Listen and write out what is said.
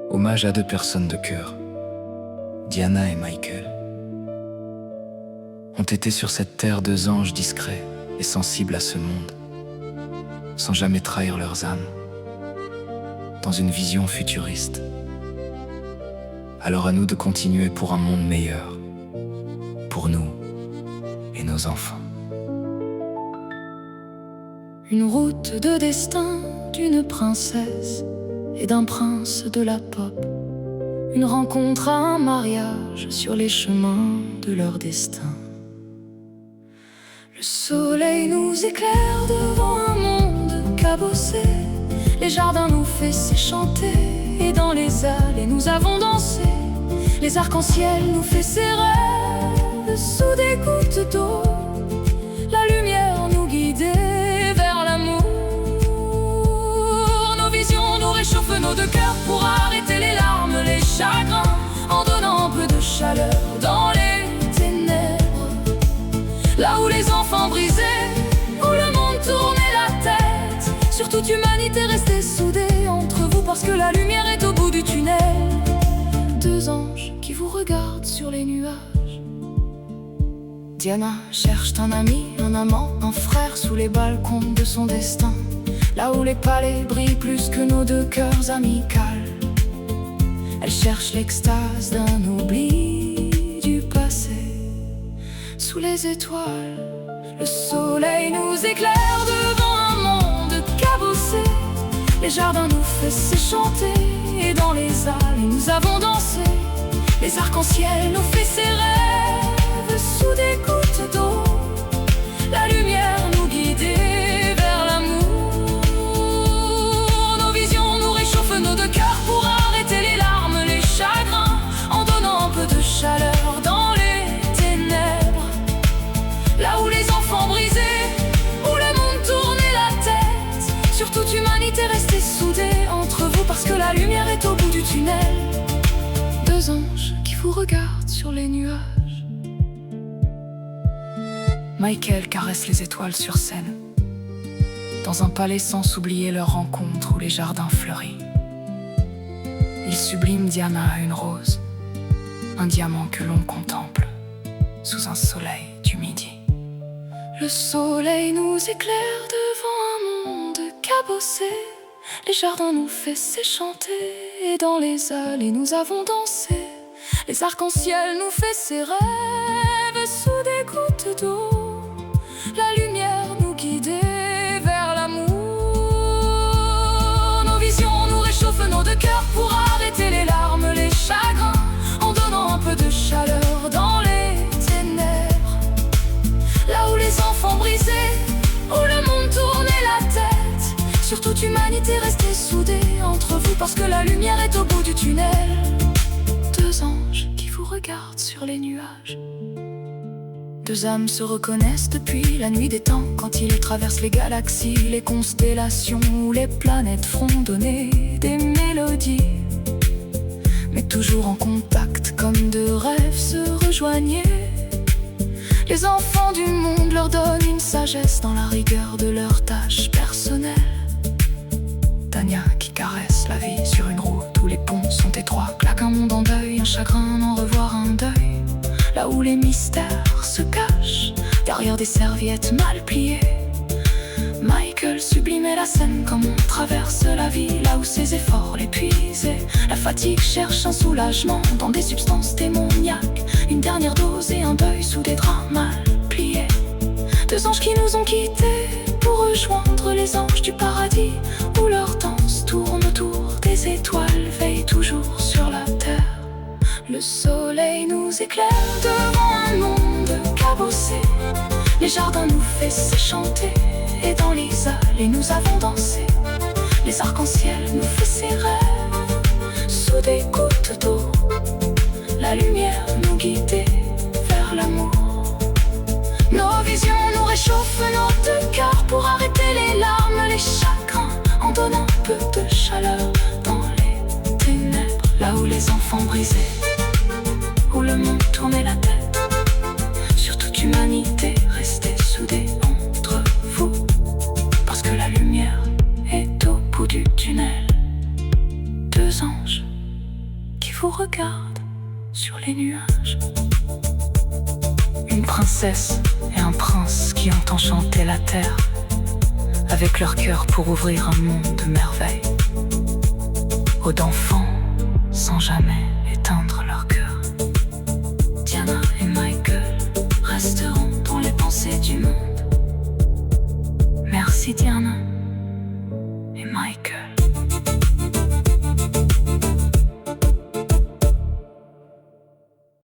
Hommage à deux personnes de cœur, Diana et Michael, ont été sur cette terre deux anges discrets et sensibles à ce monde, sans jamais trahir leurs âmes, dans une vision futuriste. Alors à nous de continuer pour un monde meilleur, pour nous et nos enfants. Une route de destin d'une princesse et d'un prince de la pop. Une rencontre à un mariage sur les chemins de leur destin. Le soleil nous éclaire devant un monde cabossé. Les jardins nous faisaient chanter et dans les allées nous avons dansé. Les arcs-en-ciel nous faisaient rêves sous des gouttes d'eau. La lumière nous guidait vers l'amour. Nos visions nous réchauffent nos deux cœurs pour arrêter les larmes, les chagrins, en donnant un peu de chaleur dans les ténèbres. Là où les enfants brisaient, où le monde tournait la tête, sur toute humanité restée soudée entre vous parce que la lumière est au bout du tunnel. Deux anges qui vous regardent sur les nuages. Diana cherche un ami, un amant, un frère sous les balcons de son destin. Là où les palais brillent plus que nos deux cœurs amicales. Elle cherche l'extase d'un oubli du passé. Sous les étoiles, le soleil nous éclaire devant un monde cabossé. Les jardins nous faisaient chanter et dans les allées nous avons dansé. Les arcs-en-ciel nous faisaient rêves sous des gouttes d'eau. La lumière nous guidait vers l'amour. Nos visions nous réchauffent nos deux cœurs pour arrêter les larmes, les chagrins, en donnant un peu de chaleur dans les ténèbres. Là où les enfants brisaient, où le monde tournait la tête, sur toute humanité restée soudée entre vous parce que la lumière est au bout du tunnel. Deux anges qui vous regardent sur les nuages. Michael caresse les étoiles sur scène, dans un palais sans s'oublier leur rencontre où les jardins fleuris. Il sublime Diana à une rose, un diamant que l'on contemple sous un soleil du midi. Le soleil nous éclaire devant un monde cabossé. Les jardins nous faisaient chanter et dans les allées nous avons dansé. Les arcs-en-ciel nous faisaient rêves sous des gouttes d'eau. La lumière nous guidait vers l'amour. Nos visions nous réchauffent nos deux cœurs pour arrêter les larmes, les chagrins, en donnant un peu de chaleur dans les ténèbres. Là où les enfants brisaient, où le monde tournait la tête, sur toute humanité restée soudée entre vous parce que la lumière est au bout du tunnel. Deux anges qui vous regardent sur les nuages. Deux âmes se reconnaissent depuis la nuit des temps, quand ils traversent les galaxies, les constellations, où les planètes fredonner des mélodies. Mais toujours en contact, comme deux rêves se rejoignaient. Les enfants du monde leur donnent une sagesse dans la rigueur de leurs tâches personnelles. Tania qui caresse la vie sur une route où les ponts sont étroits, claque un monde en deuil, un chagrin d'en revoir un deuil. Là où les mystères se cachent derrière des serviettes mal pliées. Michael sublimait la scène comme on traverse la vie, là où ses efforts l'épuisaient. La fatigue cherche un soulagement dans des substances démoniaques. Une dernière dose et un deuil sous des draps mal pliés. Deux anges qui nous ont quittés pour rejoindre les anges du paradis, où leur danse tourne autour des étoiles, veille toujours sur la terre. Le soleil nous éclaire devant un monde cabossé. Les jardins nous faisaient chanter et dans les allées nous avons dansé. Les arcs-en-ciel nous faisaient rêves sous des gouttes d'eau. La lumière nous guidait vers l'amour. Nos visions nous réchauffent nos deux cœurs pour arrêter les larmes, les chagrins, en donnant un peu de chaleur dans les ténèbres. Là où les enfants brisaient, où le monde tournait la tête, sur toute humanité restée soudée entre vous parce que la deux anges qui vous regardent sur les nuages. Une princesse et un prince qui ont enchanté la terre avec leur cœur pour ouvrir un monde de merveilles aux d'enfants sans jamais éteindre leur cœur. Diana et Michael resteront dans les pensées du monde. Merci Diana.